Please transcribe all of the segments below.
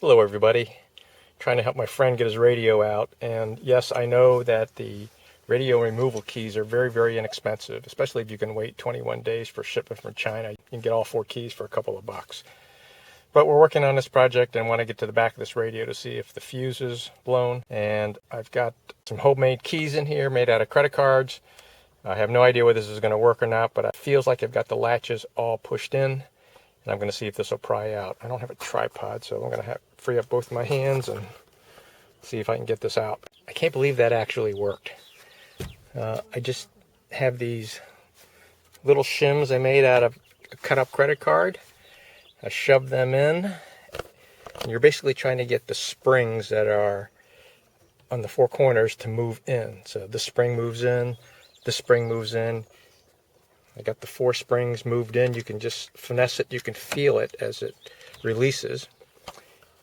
Hello everybody. Trying to help my friend get his radio out, and yes, I know that the radio removal keys are very inexpensive, especially if you can wait 21 days for shipment from China. You can get all 4 keys for a couple of bucks. But we're working on this project and want to get to the back of this radio to see if the fuse is blown. And I've got some homemade keys in here made out of credit cards. I have no idea whether this is going to work or not, but it feels like I've got the latches all pushed in. And I'm going to see if this will pry out. I don't have a tripod, so I'm going to free up both my hands and see if I can get this out. I can't believe that actually worked. I just have these little shims I made out of a cut-up credit card. I shoved them in, and you're basically trying to get the springs that are on the 4 corners to move in. So this spring moves in, this spring moves in. I got the 4 springs moved in. You can just finesse it. You can feel it as it releases.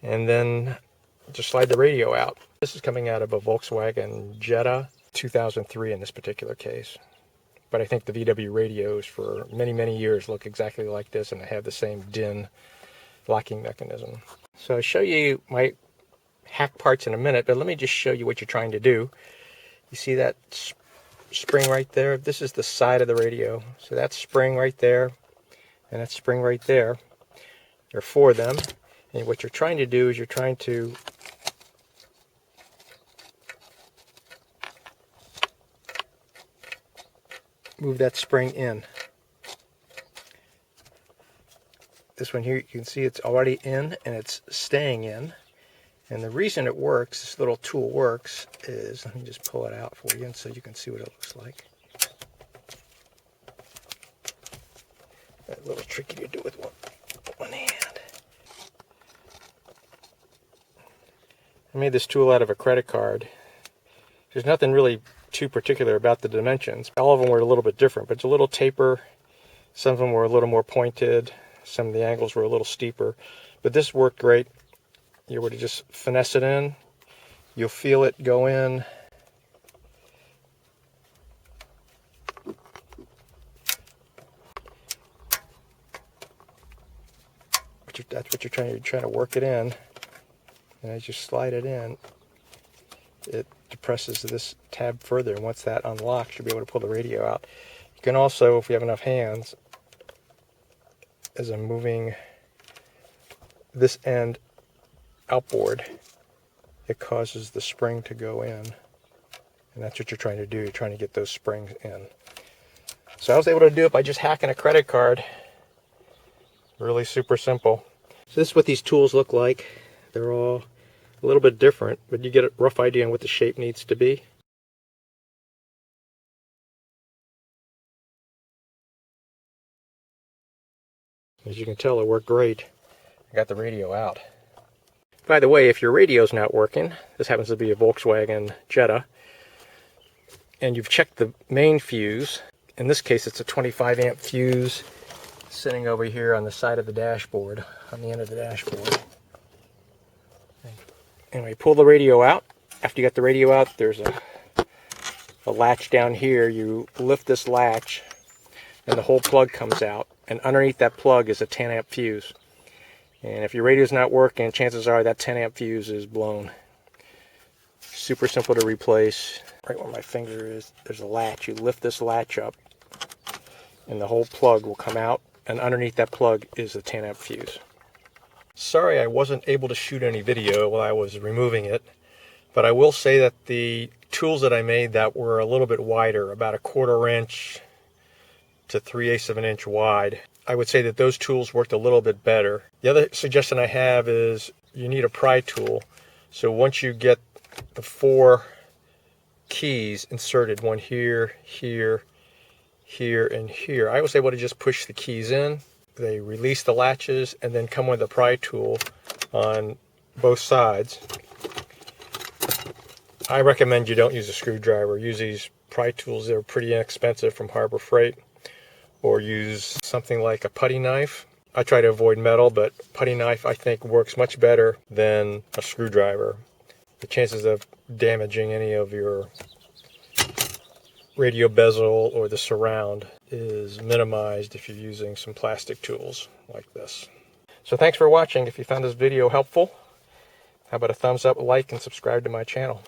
And then just slide the radio out. This is coming out of a Volkswagen Jetta 2003 in this particular case. But I think the VW radios for many years look exactly like this, and they have the same DIN locking mechanism. So I'll show you my hack parts in a minute, but let me just show you what you're trying to do. You see that spring right there? This is the side of the radio. So that spring right there and that spring right there. There are 4 of them. And what you're trying to do is you're trying to move that spring in. This one here, you can see it's already in and it's staying in. And the reason it works, this little tool works, is, let me just pull it out for you and so you can see what it looks like. A little tricky to do with one hand. I made this tool out of a credit card. There's nothing really too particular about the dimensions. All of them were a little bit different, but it's a little taper. Some of them were a little more pointed. Some of the angles were a little steeper. But this worked great. You were to just finesse it in. You'll feel it go in. That's what you're trying to work it in. And as you slide it in, it depresses this tab further, and once that unlocks, you'll be able to pull the radio out. You can also, if you have enough hands, as I'm moving this end outboard, it causes the spring to go in, and that's what you're trying to do. You're trying to get those springs in. So I was able to do it by just hacking a credit card. Really super simple. So this is what these tools look like. They're all a little bit different, but you get a rough idea on what the shape needs to be. As you can tell, it worked great. I got the radio out. By the way, if your radio's not working, this happens to be a Volkswagen Jetta, and you've checked the main fuse, in this case it's a 25 amp fuse sitting over here on the side of the dashboard, on the end of the dashboard. Anyway, pull the radio out. After you got the radio out, there's a latch down here. You lift this latch and the whole plug comes out, and underneath that plug is a 10 amp fuse. And if your radio's not working, chances are that 10 amp fuse is blown. Super simple to replace. Right where my finger is, there's a latch. You lift this latch up and the whole plug will come out, and underneath that plug is a 10 amp fuse. Sorry I wasn't able to shoot any video while I was removing it, but I will say that the tools that I made that were a little bit wider, about 1/4 inch to 3/8 of an inch wide, I would say that those tools worked a little bit better. The other suggestion I have is you need a pry tool. So once you get the 4 keys inserted, one here, here, here, and here, I was able to just push the keys in. They release the latches and then come with a pry tool on both sides. I recommend you don't use a screwdriver. Use these pry tools. They're pretty inexpensive from Harbor Freight. Or use something like a putty knife. I try to avoid metal, but putty knife I think works much better than a screwdriver. The chances of damaging any of your radio bezel or the surround is minimized if you're using some plastic tools like this. So thanks for watching. If you found this video helpful, How about a thumbs up, like, and subscribe to my channel?